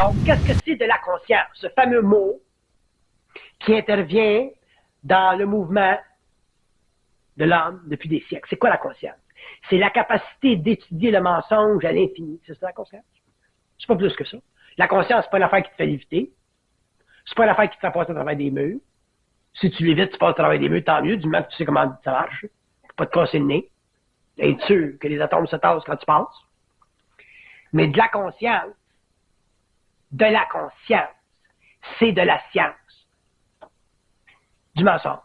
Donc, qu'est-ce que c'est de la conscience? Ce fameux mot qui intervient dans le mouvement de l'homme depuis des siècles. C'est quoi la conscience? C'est la capacité d'étudier le mensonge à l'infini. C'est ça la conscience? C'est pas plus que ça. La conscience, c'est pas une affaire qui te fait léviter. C'est pas une affaire qui te fait passer à travers des murs. Si tu l'évites, tu passes à travers des murs, tant mieux, du moment que tu sais comment ça marche. Faut pas te casser le nez. Être sûr que les atomes se tassent quand tu passes. Mais de la conscience, c'est de la science. Du mensonge.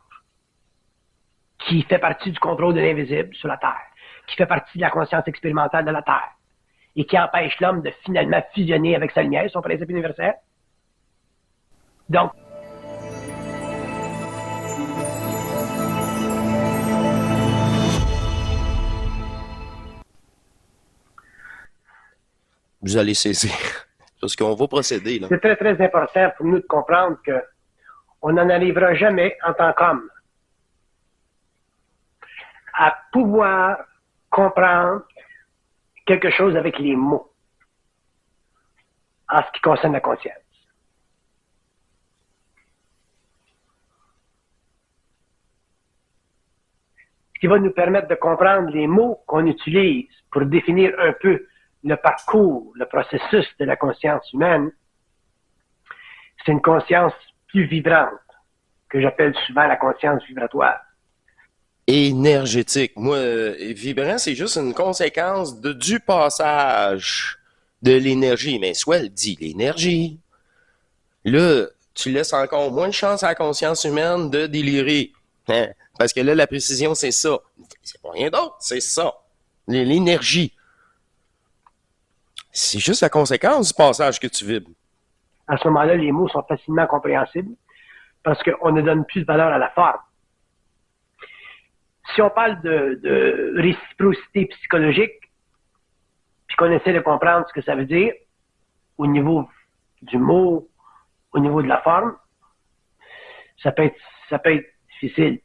Qui fait partie du contrôle de l'invisible sur la Terre. Qui fait partie de la conscience expérimentale de la Terre. Et qui empêche l'homme de finalement fusionner avec sa lumière, son principe universel. Donc, vous allez cesser. Parce qu'on va procéder, là. c'est très, très important pour nous de comprendre que on n'en arrivera jamais en tant qu'homme à pouvoir comprendre quelque chose avec les mots en ce qui concerne la conscience. Ce qui va nous permettre de comprendre les mots qu'on utilise pour définir un peu le parcours, le processus de la conscience humaine, c'est une conscience plus vibrante, que j'appelle souvent la conscience vibratoire. Énergétique. Moi, vibrant, c'est juste une conséquence du passage de l'énergie. Mais soit elle dit l'énergie. Là, tu laisses encore moins de chance à la conscience humaine de délirer. Hein? Parce que là, la précision, c'est ça. C'est pas rien d'autre, c'est ça. L'énergie. C'est juste la conséquence du passage que tu vibres. À ce moment-là, les mots sont facilement compréhensibles parce qu'on ne donne plus de valeur à la forme. Si on parle de réciprocité psychologique, puis qu'on essaie de comprendre ce que ça veut dire au niveau du mot, au niveau de la forme, ça peut être difficile.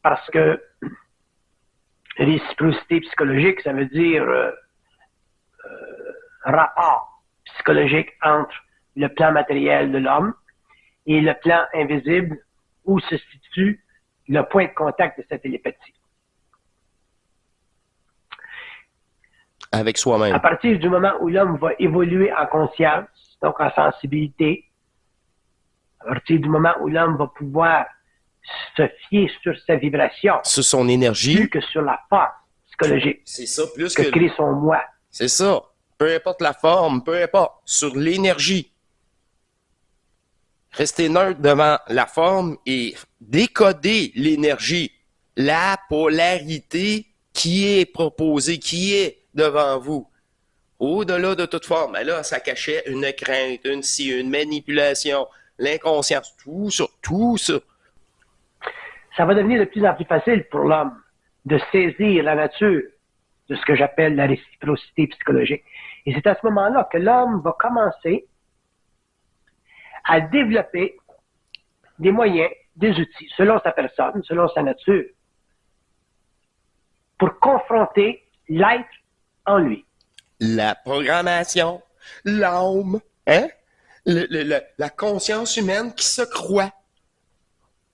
Parce que réciprocité psychologique, ça veut dire rapport psychologique entre le plan matériel de l'homme et le plan invisible où se situe le point de contact de cette télépathie. Avec soi-même. À partir du moment où l'homme va évoluer en conscience, donc en sensibilité, à partir du moment où l'homme va pouvoir se fier sur sa vibration, sur son énergie, plus que sur la force psychologique, c'est ça, plus que crée son moi. C'est ça. Peu importe la forme, peu importe, sur l'énergie. Rester neutre devant la forme et décoder l'énergie, la polarité qui est proposée, qui est devant vous. Au-delà de toute forme, ben là, ça cachait une crainte, une manipulation, l'inconscience, tout ça, tout ça. Ça va devenir de plus en plus facile pour l'homme de saisir la nature de ce que j'appelle la réciprocité psychologique. Et c'est à ce moment-là que l'homme va commencer à développer des moyens, des outils, selon sa personne, selon sa nature, pour confronter l'être en lui. La programmation, l'âme, hein? La conscience humaine qui se croit.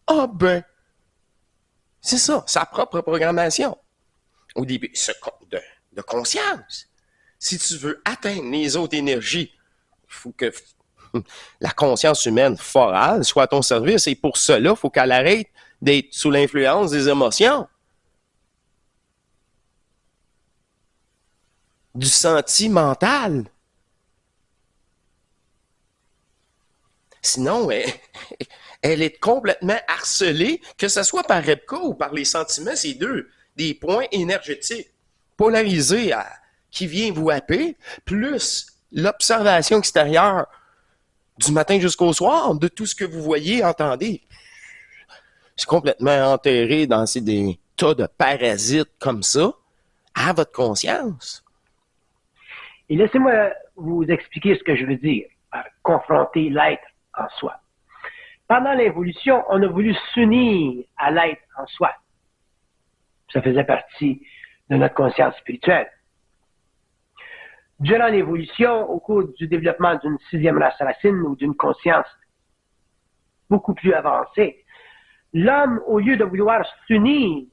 Ah ben, c'est ça, sa propre programmation. Au début, de conscience. Si tu veux atteindre les autres énergies, il faut que la conscience humaine forale soit à ton service. Et pour cela, il faut qu'elle arrête d'être sous l'influence des émotions. Du sentimental. Sinon, elle est complètement harcelée, que ce soit par Rebka ou par les sentiments, c'est des points énergétiques polarisés qui vient vous happer, plus l'observation extérieure du matin jusqu'au soir de tout ce que vous voyez, entendez. C'est complètement enterré dans des tas de parasites comme ça, à votre conscience. Et laissez-moi vous expliquer ce que je veux dire par confronter l'être en soi. Pendant l'évolution, on a voulu s'unir à l'être en soi. Ça faisait partie de notre conscience spirituelle. durant l'évolution, au cours du développement d'une sixième race racine ou d'une conscience beaucoup plus avancée, l'homme, au lieu de vouloir s'unir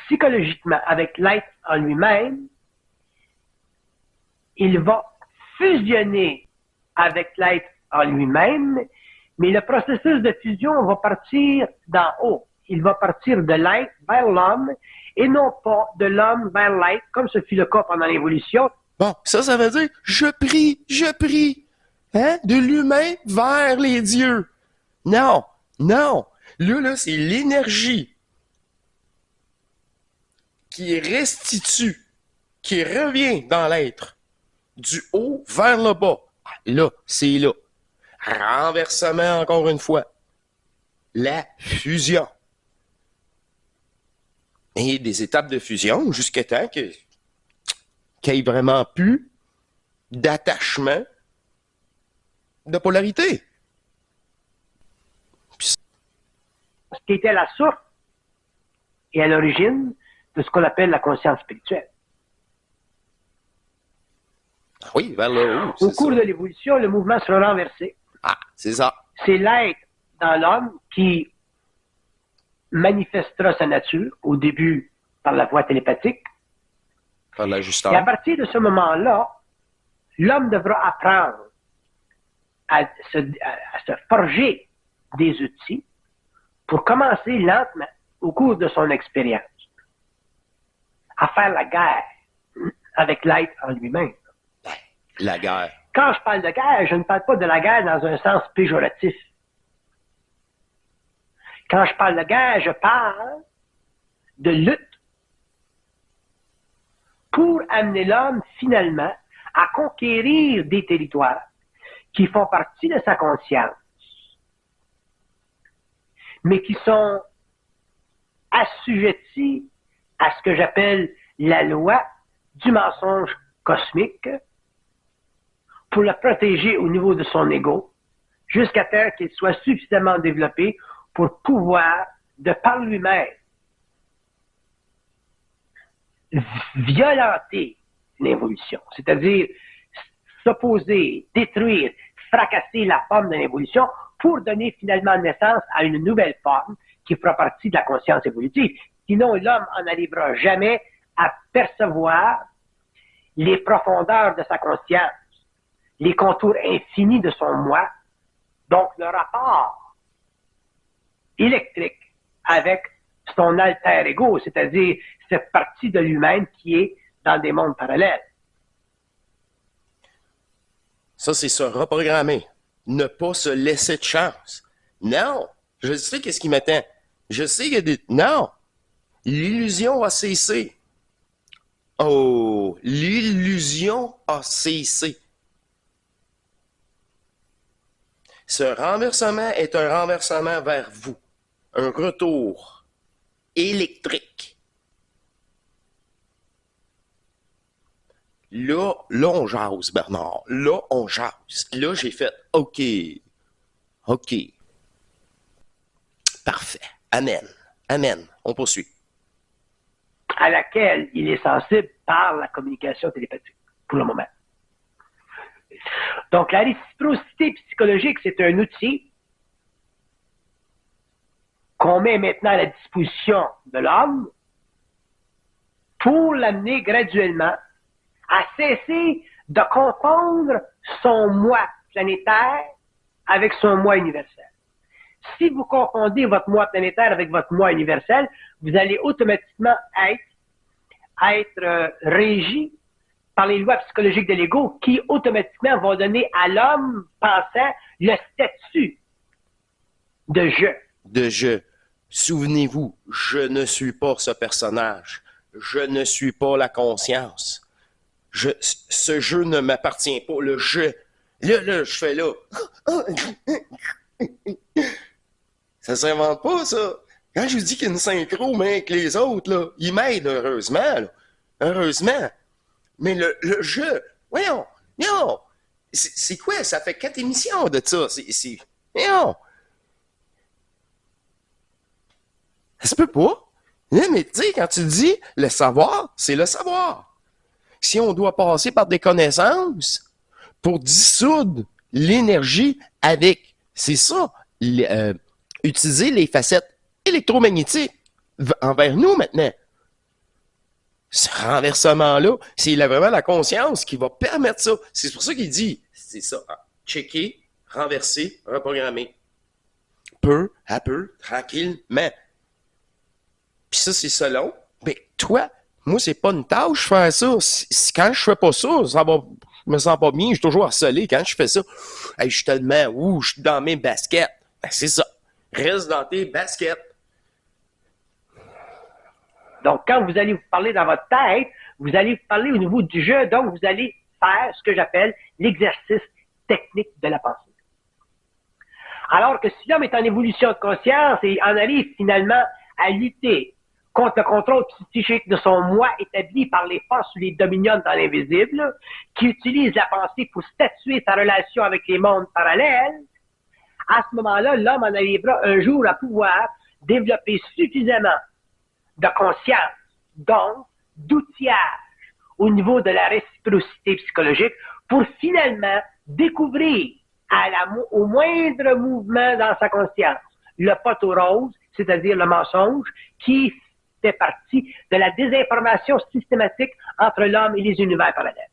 psychologiquement avec l'être en lui-même, il va fusionner avec l'être en lui-même, mais le processus de fusion va partir d'en haut. Il va partir de l'être vers l'homme et non pas de l'homme vers l'être, comme ce fut le cas pendant l'évolution. Bon, ça veut dire je prie, hein, de l'humain vers les dieux. Non, non. Là, c'est l'énergie qui restitue, qui revient dans l'être, du haut vers le bas. Là, c'est là. Renversement, encore une fois. La fusion. Et des étapes de fusion jusqu'à temps qu'il n'y ait vraiment plus d'attachement de polarité. Ce qui était la source et à l'origine de ce qu'on appelle la conscience spirituelle. Oui, vers le haut. Au cours de l'évolution, le mouvement sera renversé. Ah, c'est ça. C'est l'être dans l'homme qui manifestera sa nature, au début par la voie télépathique. Par l'ajustement. Et à partir de ce moment-là, l'homme devra apprendre à se forger des outils pour commencer lentement, au cours de son expérience, à faire la guerre avec l'être en lui-même. La guerre. Quand je parle de guerre, je ne parle pas de la guerre dans un sens péjoratif. Quand je parle de guerre, je parle de lutte pour amener l'homme finalement à conquérir des territoires qui font partie de sa conscience, mais qui sont assujettis à ce que j'appelle la loi du mensonge cosmique pour le protéger au niveau de son ego, jusqu'à temps qu'il soit suffisamment développé pour pouvoir, de par lui-même, violenter l'évolution, c'est-à-dire s'opposer, détruire, fracasser la forme de l'évolution pour donner finalement naissance à une nouvelle forme qui fera partie de la conscience évolutive. Sinon, l'homme en arrivera jamais à percevoir les profondeurs de sa conscience, les contours infinis de son moi, donc le rapport électrique avec son alter ego, c'est-à-dire cette partie de lui-même qui est dans des mondes parallèles. Ça, c'est se reprogrammer. Ne pas se laisser de chance. Non, je sais qu'est-ce qui m'attend. Je sais qu'il y a des... Non, l'illusion a cessé. Oh, l'illusion a cessé. Ce renversement est un renversement vers vous. Un retour électrique. Là, on jase, Bernard. Là, on jase. Là, j'ai fait OK. OK. Parfait. Amen. Amen. On poursuit. À laquelle il est sensible par la communication télépathique, pour le moment. Donc, la réciprocité psychologique, c'est un outil qu'on met maintenant à la disposition de l'homme pour l'amener graduellement à cesser de confondre son moi planétaire avec son moi universel. Si vous confondez votre moi planétaire avec votre moi universel, vous allez automatiquement être régi par les lois psychologiques de l'ego qui automatiquement vont donner à l'homme pensant le statut de je. De je. Souvenez-vous, je ne suis pas ce personnage. Je ne suis pas la conscience. Ce jeu ne m'appartient pas. Le je. Là, je fais là. Ça s'invente pas, ça. Quand je vous dis qu'il y a une synchro, mais avec les autres, là, ils m'aident, heureusement. Là. Heureusement. Mais le jeu, voyons, non. C'est quoi? Ça fait 4 émissions de ça. Voyons. Ça se peut pas. Mais tu sais, quand tu dis le savoir, c'est le savoir. si on doit passer par des connaissances pour dissoudre l'énergie avec, c'est ça, utiliser les facettes électromagnétiques envers nous maintenant. Ce renversement-là, c'est vraiment la conscience qui va permettre ça. C'est pour ça qu'il dit, c'est ça, checker, renverser, reprogrammer. Peu à peu, tranquillement. Puis ça, c'est selon. Mais toi, moi, c'est pas une tâche faire ça. Quand je fais pas ça, je me sens pas bien, je suis toujours harcelé. Quand je fais ça, hey, je suis tellement, je suis dans mes baskets. Ben, c'est ça. Reste dans tes baskets. Donc, quand vous allez vous parler dans votre tête, vous allez vous parler au niveau du jeu, donc vous allez faire ce que j'appelle l'exercice technique de la pensée. Alors que si l'homme est en évolution de conscience et en arrive finalement à lutter contre le contrôle psychique de son moi établi par les forces ou les dominions dans l'invisible, qui utilise la pensée pour statuer sa relation avec les mondes parallèles, à ce moment-là, l'homme en arrivera un jour à pouvoir développer suffisamment de conscience, donc d'outillage au niveau de la réciprocité psychologique pour finalement découvrir au moindre mouvement dans sa conscience le poteau rose, c'est-à-dire le mensonge, qui fait partie de la désinformation systématique entre l'homme et les univers parallèles.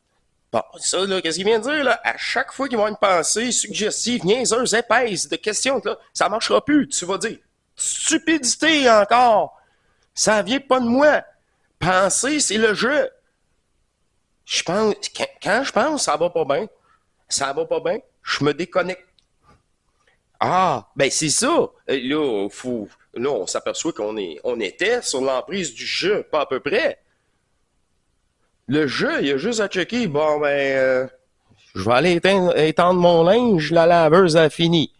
Bon, ça, là, qu'est-ce qu'il vient de dire, là? À chaque fois qu'il va y avoir une pensée suggestive, niaiseuse, épaisse, de questions, là, ça marchera plus. Tu vas dire, stupidité encore. Ça vient pas de moi. Penser, c'est le jeu. Je pense, quand je pense, ça va pas bien. Ça va pas bien. Je me déconnecte. Ah, ben c'est ça. Là, on s'aperçoit on était sur l'emprise du jeu, pas à peu près. Le jeu, il y a juste à checker. Bon, je vais aller étendre mon linge, la laveuse a fini.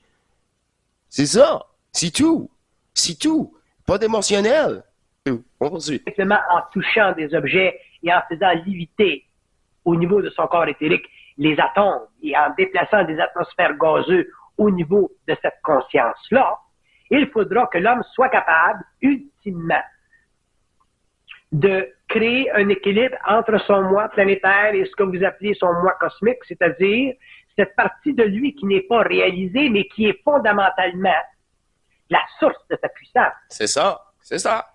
C'est ça. C'est tout. C'est tout. Pas d'émotionnel. On continue. Simplement en touchant des objets et en faisant léviter au niveau de son corps éthérique les atomes et en déplaçant des atmosphères gazeuses au niveau de cette conscience-là, il faudra que l'homme soit capable, ultimement, de créer un équilibre entre son moi planétaire et ce que vous appelez son moi cosmique, c'est-à-dire cette partie de lui qui n'est pas réalisée, mais qui est fondamentalement la source de sa puissance. C'est ça. C'est ça.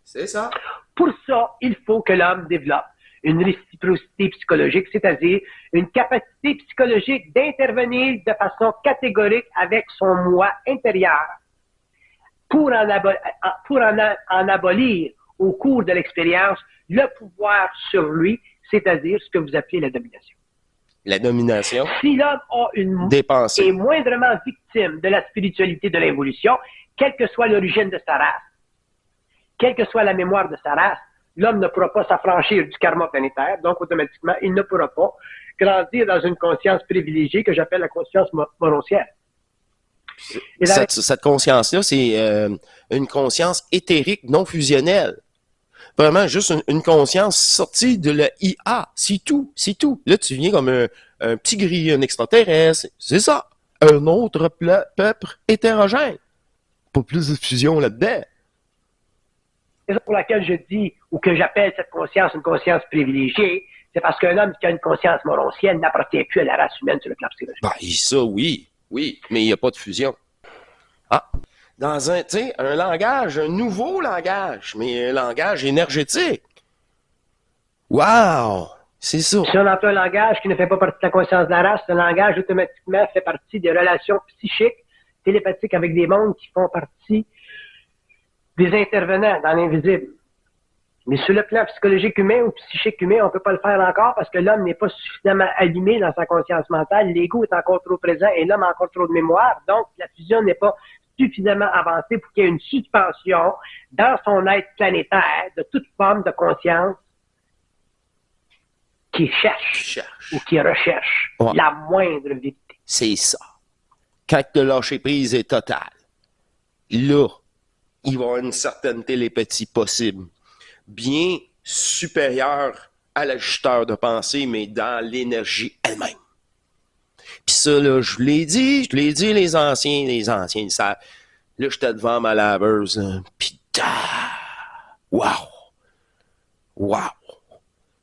C'est ça. Pour ça, il faut que l'homme développe une réciprocité psychologique, c'est-à-dire une capacité psychologique d'intervenir de façon catégorique avec son moi intérieur pour en abolir au cours de l'expérience le pouvoir sur lui, c'est-à-dire ce que vous appelez la domination. La domination. Si l'homme est moindrement victime de la spiritualité de l'évolution, quelle que soit l'origine de sa race, quelle que soit la mémoire de sa race, l'homme ne pourra pas s'affranchir du karma planétaire, donc automatiquement, il ne pourra pas grandir dans une conscience privilégiée que j'appelle la conscience moroncière. Cette conscience-là, c'est une conscience éthérique non fusionnelle. Vraiment, juste une conscience sortie de la IA. C'est tout, c'est tout. Là, tu viens comme un petit gris, un extraterrestre. C'est ça. Un autre peuple hétérogène. Pas plus de fusion là-dedans. C'est ça pour laquelle je dis, ou que j'appelle cette conscience une conscience privilégiée, c'est parce qu'un homme qui a une conscience moroncienne n'appartient plus à la race humaine sur le plan psychologique. Ben, ça, oui, mais il n'y a pas de fusion. Ah, dans un langage, un nouveau langage, mais un langage énergétique. Wow! C'est ça. Si on entend un langage qui ne fait pas partie de la conscience de la race, ce langage automatiquement fait partie des relations psychiques, télépathiques avec des mondes qui font partie des intervenants dans l'invisible. Mais sur le plan psychologique humain ou psychique humain, on ne peut pas le faire encore parce que l'homme n'est pas suffisamment allumé dans sa conscience mentale. L'ego est encore trop présent et l'homme a encore trop de mémoire. Donc, la fusion n'est pas suffisamment avancée pour qu'il y ait une suspension dans son être planétaire de toute forme de conscience qui cherche ou qui recherche la moindre vérité. C'est ça. Quand le lâcher prise est total, là, il va y avoir une certaine télépathie possible, bien supérieure à l'ajusteur de pensée, mais dans l'énergie elle-même. Puis ça, là, je l'ai dit, les anciens, ils savent. Là, j'étais devant ma laveuse, puis wow!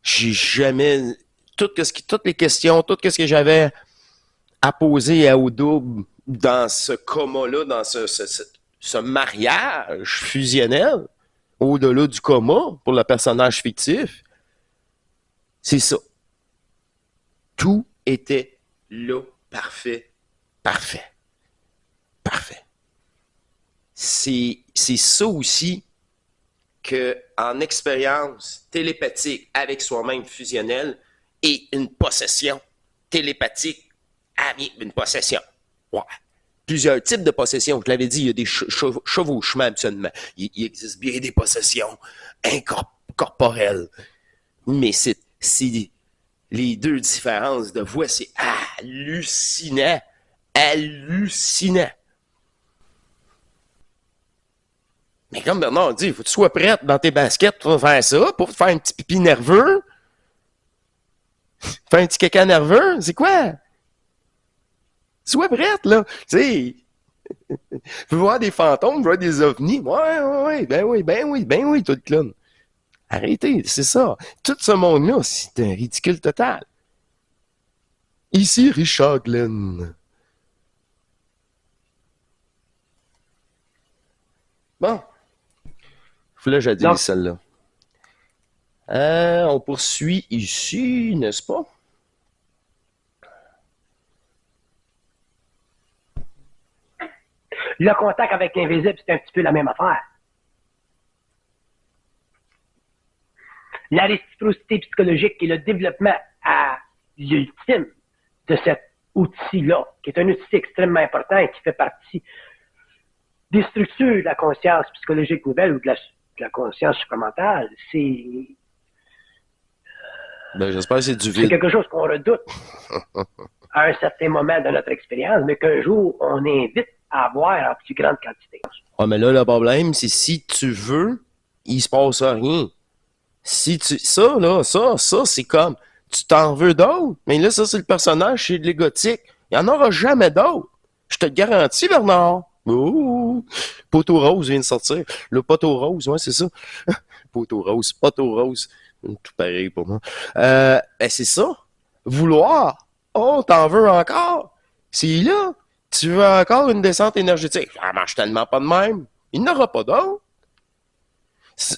J'ai jamais... toutes les questions, tout ce que j'avais à poser à au double dans ce coma-là, dans ce mariage fusionnel, au-delà du coma, pour le personnage fictif, c'est ça. Tout était là, parfait, parfait, parfait. C'est ça aussi que en expérience télépathique avec soi-même fusionnelle et une possession télépathique avec une possession. Ouais. Plusieurs types de possessions. Je l'avais dit, il y a des chevauchements absolument. Il existe bien des possessions incorporelles. Mais c'est les deux différences de voix, c'est hallucinant. Hallucinant. Mais comme Bernard dit, il faut que tu sois prête dans tes baskets pour faire ça, pour faire un petit pipi nerveux. Faire un petit caca nerveux, c'est quoi? Sois prête, là. Tu sais, veux voir des fantômes, voir des ovnis. Ouais, ben oui, tout le clown. Arrêtez, c'est ça. Tout ce monde-là, c'est un ridicule total. Ici, Richard Glenn. Bon. Là, j'ai dit celle-là. On poursuit ici, n'est-ce pas? Le contact avec l'invisible, c'est un petit peu la même affaire. La réciprocité psychologique et le développement à l'ultime de cet outil-là, qui est un outil extrêmement important et qui fait partie des structures de la conscience psychologique nouvelle ou de la conscience supramentale, c'est... j'espère que c'est du vide. C'est quelque chose qu'on redoute à un certain moment de notre expérience, mais qu'un jour, on invite à avoir en plus grande quantité. Ah, mais là, le problème, c'est si tu veux, il se passe rien. Si tu... Ça, c'est comme... Tu t'en veux d'autres, mais là, ça, c'est le personnage chez les gothiques. Il n'y en aura jamais d'autres. Je te le garantis, Bernard. Oh! Poteau rose vient de sortir. Le poteau rose, ouais, c'est ça. Poteau rose. Tout pareil pour moi. C'est ça. Vouloir. Oh, t'en veux encore? C'est là. Tu veux encore une descente énergétique? Ça marche tellement pas de même. Il n'y en aura pas d'autres.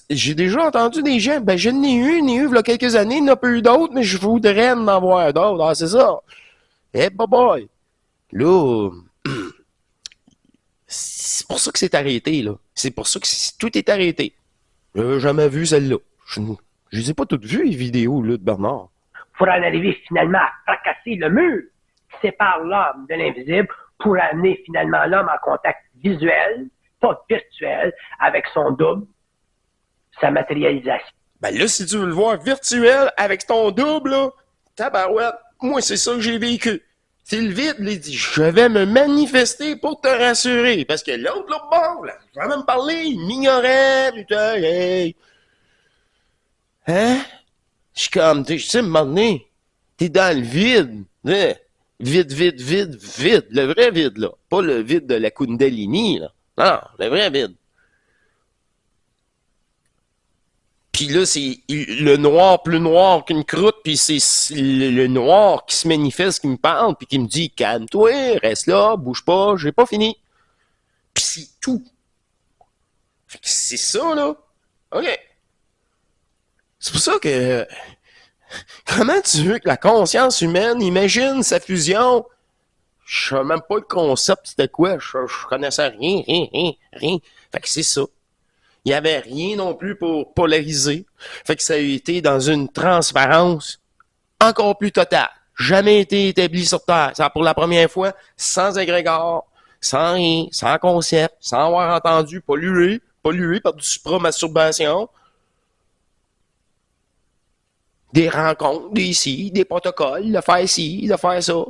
J'ai déjà entendu des gens, je n'ai eu, il y a quelques années, il n'y en a pas eu d'autres, mais je voudrais en avoir d'autres. Ah, c'est ça. Boy. Là, c'est pour ça que c'est arrêté, là. C'est pour ça que tout est arrêté. J'avais jamais vu celle-là. Je les ai pas toutes vues, les vidéos, là, de Bernard. Pour en arriver finalement à fracasser le mur qui sépare l'homme de l'invisible pour amener finalement l'homme en contact visuel, pas virtuel, avec son double, sa matérialisation. Là, si tu veux le voir virtuel avec ton double, là, tabarouette, moi, c'est ça que j'ai vécu. C'est le vide, il dit, je vais me manifester pour te rassurer. Parce que l'autre, bon, là, je vais même parler, il m'ignorait, putain, hey. Hein? Je suis comme, tu sais, à un moment donné, t'es dans le vide. Hein? Vide. Le vrai vide, là. Pas le vide de la Kundalini, là. Non, le vrai vide. Puis là, c'est le noir plus noir qu'une croûte, puis c'est le noir qui se manifeste, qui me parle, puis qui me dit « Calme-toi, reste là, bouge pas, j'ai pas fini. » Puis c'est tout. Fait que c'est ça, là. OK. C'est pour ça que... Comment tu veux que la conscience humaine imagine sa fusion? Je savais même pas le concept, c'était quoi. Je connaissais rien. Fait que c'est ça. Il n'y avait rien non plus pour polariser. Fait que ça a été dans une transparence encore plus totale. Jamais été établi sur Terre. Ça, pour la première fois, sans égrégore, sans rien, sans concept, sans avoir entendu pollué par du supramasturbation. Des rencontres, des protocoles, de faire ci, de faire ça.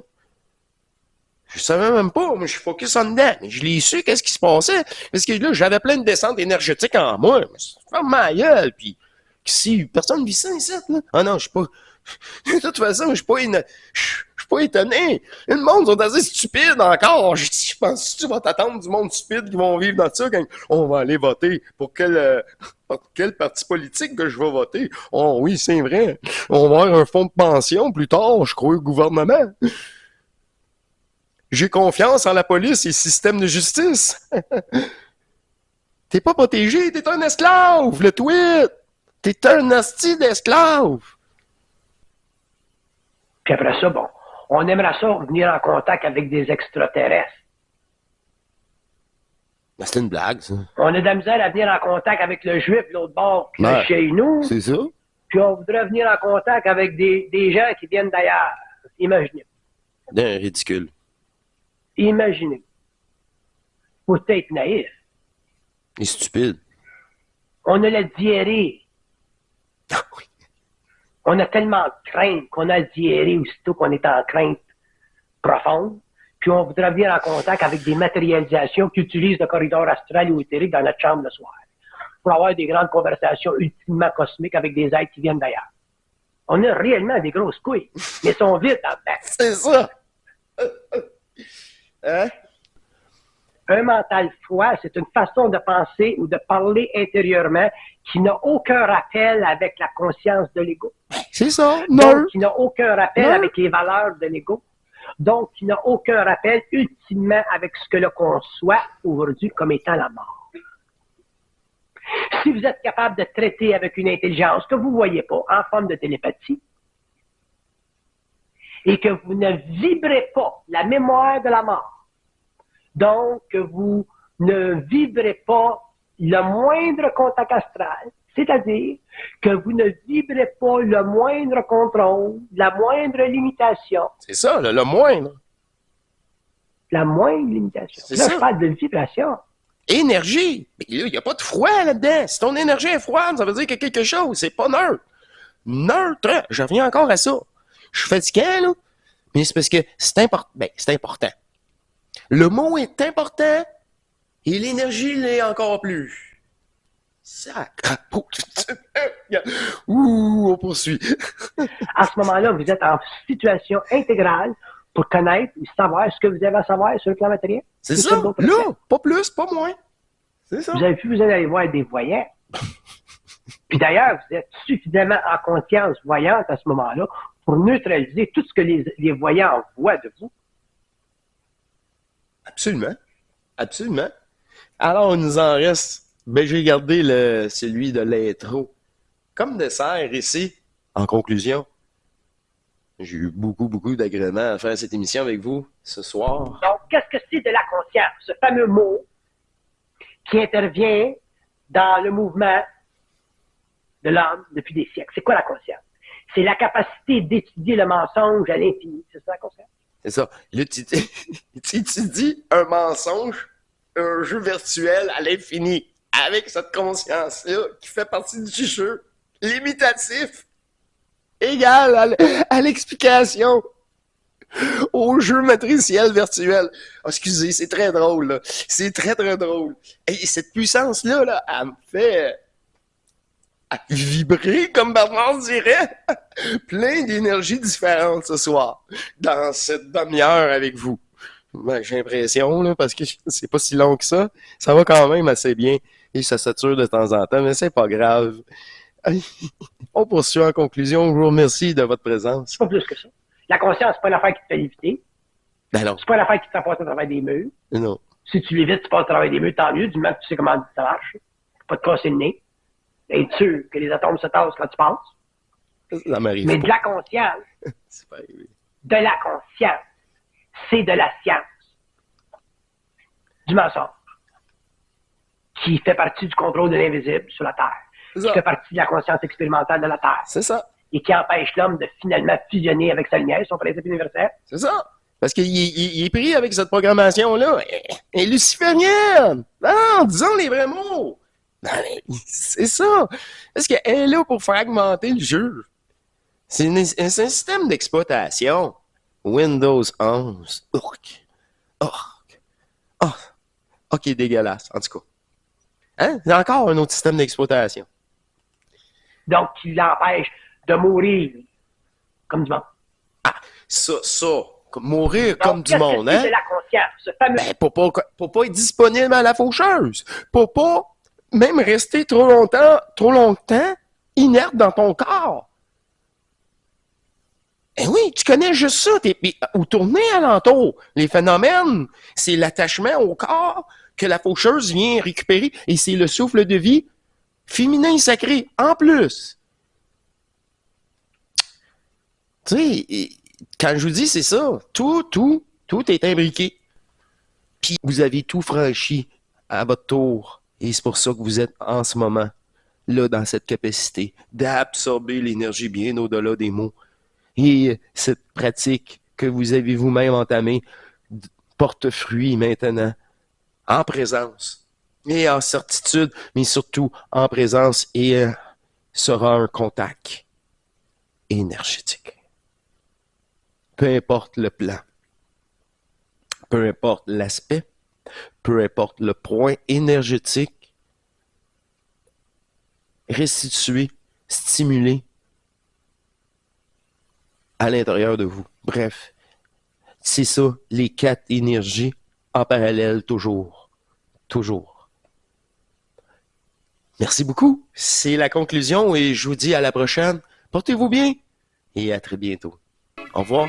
Je savais même pas, moi je suis focus en dedans. Je l'ai su, qu'est-ce qui se passait. Parce que là, j'avais plein de descentes énergétiques en moi. Ferme ma gueule, puis si personne vit ça ici, là. Ah non, je suis pas... De toute façon, je suis suis pas étonné. Le monde sont assez stupides encore. Je pense que tu vas t'attendre du monde stupide qui vont vivre dans ça quand on va aller voter. Pour quel parti politique que je vais voter? Oh oui, c'est vrai. On va avoir un fonds de pension plus tard, je crois, au gouvernement. J'ai confiance en la police et le système de justice. T'es pas protégé, t'es un esclave, le tweet! T'es un hostie d'esclave! Puis après ça, bon, on aimerait ça venir en contact avec des extraterrestres. Ben, c'est une blague, ça. On a de la misère à venir en contact avec le juif de l'autre bord qui est chez nous. C'est ça? Puis on voudrait venir en contact avec des gens qui viennent d'ailleurs. Imaginez. Ben, ridicule. Imaginez. Faut être naïf. Et stupide. On a la diarrhée. Ah oui. On a tellement de crainte qu'on a la diarrhée aussitôt qu'on est en crainte profonde. Puis on voudrait venir en contact avec des matérialisations qui utilisent le corridor astral ou éthérique dans notre chambre le soir. Pour avoir des grandes conversations ultimement cosmiques avec des êtres qui viennent d'ailleurs. On a réellement des grosses couilles, mais elles sont vides en dedans. C'est ça! Hein? Un mental froid, c'est une façon de penser ou de parler intérieurement qui n'a aucun rappel avec la conscience de l'ego. C'est ça! Donc, qui n'a aucun rappel Non. avec les valeurs de l'ego. Donc, qui n'a aucun rappel ultimement avec ce que l'on conçoit aujourd'hui comme étant la mort. Si vous êtes capable de traiter avec une intelligence que vous ne voyez pas en forme de télépathie et que vous ne vibrez pas la mémoire de la mort, donc que vous ne vibrez pas le moindre contact astral, c'est-à-dire que vous ne vibrez pas le moindre contrôle, la moindre limitation. C'est ça, le moindre. La moindre limitation. C'est Là, ça. je parle de vibration. Énergie. Mais là, il n'y a pas de froid là-dedans. Si ton énergie est froide, ça veut dire qu'il y a quelque chose. C'est pas neutre. Neutre. Je reviens encore à ça. Je suis fatigué, là. Mais c'est parce que c'est important. Ben, c'est important. Le mot est important et l'énergie l'est encore plus. Sacrapeau. Ouh, on poursuit. À ce moment-là, vous êtes en situation intégrale pour connaître et savoir ce que vous avez à savoir sur le plan matériel. C'est Tout ça. sur d'autres Là, plans. pas plus, pas moins. C'est ça. Vous avez plus besoin d'aller voir des voyants. Puis d'ailleurs, vous êtes suffisamment en conscience voyante à ce moment-là pour neutraliser tout ce que les voyants voient de vous. Absolument. Absolument. Alors, il nous en reste. Ben, j'ai gardé celui de l'intro. Comme dessert ici, en conclusion, j'ai eu beaucoup d'agrément à faire cette émission avec vous ce soir. Donc, qu'est-ce que c'est de la conscience? Ce fameux mot qui intervient dans le mouvement de l'homme depuis des siècles. C'est quoi la conscience? C'est la capacité d'étudier le mensonge à l'infini. C'est ça la conscience? C'est ça. Là, tu dis un mensonge, un jeu virtuel à l'infini, avec cette conscience-là qui fait partie du jeu limitatif, égal à l'explication, au jeu matriciel virtuel. Oh, excusez, c'est très drôle, là. C'est très drôle. Et cette puissance-là, là, elle me fait vibrer, comme Bernard dirait, plein d'énergies différentes ce soir, dans cette demi-heure avec vous. Ben, j'ai l'impression, là, parce que c'est pas si long que ça. Ça va quand même assez bien. Et ça sature de temps en temps, mais c'est pas grave. On poursuit en conclusion. Je vous remercie de votre présence. C'est pas plus que ça. La conscience, c'est pas une affaire qui te fait léviter. Ben non, C'est pas une affaire qui te fait passer à travers des murs. non. Si tu l'évites, tu passes à travers des murs, tant mieux, du moment que tu sais comment ça marche. Pas te casser le nez. Être sûr que les atomes se tassent quand tu passes. Ça m'arrive Mais pas. de la conscience, C'est pas arrivé. de la conscience, c'est de la science. Du mensonge. Qui fait partie du contrôle de l'invisible sur la Terre. C'est Qui ça. fait partie de la conscience expérimentale de la Terre. C'est ça. Et qui empêche l'homme de finalement fusionner avec sa lumière, son principe universel. C'est ça. Parce qu'il est pris avec cette programmation-là. Elle est luciférienne. Non, disons les vrais mots. Non, mais c'est ça. Parce qu'elle est là pour fragmenter le jeu. C'est un système d'exploitation. Windows 11. Urk. Urk. Oh. Ok, dégueulasse, en tout cas. Hein? C'est encore un autre système d'exploitation. Donc, qui l'empêche de mourir comme du monde. Ça, mourir comme Donc, du monde, qu'est-ce que hein? c'est de la conscience? Ce fameux... Ben, pour pas être disponible à la faucheuse. Pour pas même rester trop longtemps inerte dans ton corps. Eh oui, tu connais juste ça. Ou tourner alentour. Les phénomènes, c'est l'attachement au corps que la faucheuse vient récupérer et c'est le souffle de vie féminin sacré en plus. Tu sais, quand je vous dis, c'est ça. Tout est imbriqué. Puis vous avez tout franchi à votre tour. Et c'est pour ça que vous êtes en ce moment là dans cette capacité d'absorber l'énergie bien au-delà des mots. Et cette pratique que vous avez vous-même entamée porte fruit maintenant en présence et en certitude, mais surtout en présence et sera un contact énergétique. Peu importe le plan, peu importe l'aspect, peu importe le point énergétique, restitué, stimulé à l'intérieur de vous. Bref, c'est ça, les 4 énergies en parallèle toujours. Toujours. Merci beaucoup. C'est la conclusion et je vous dis à la prochaine. Portez-vous bien et à très bientôt. Au revoir.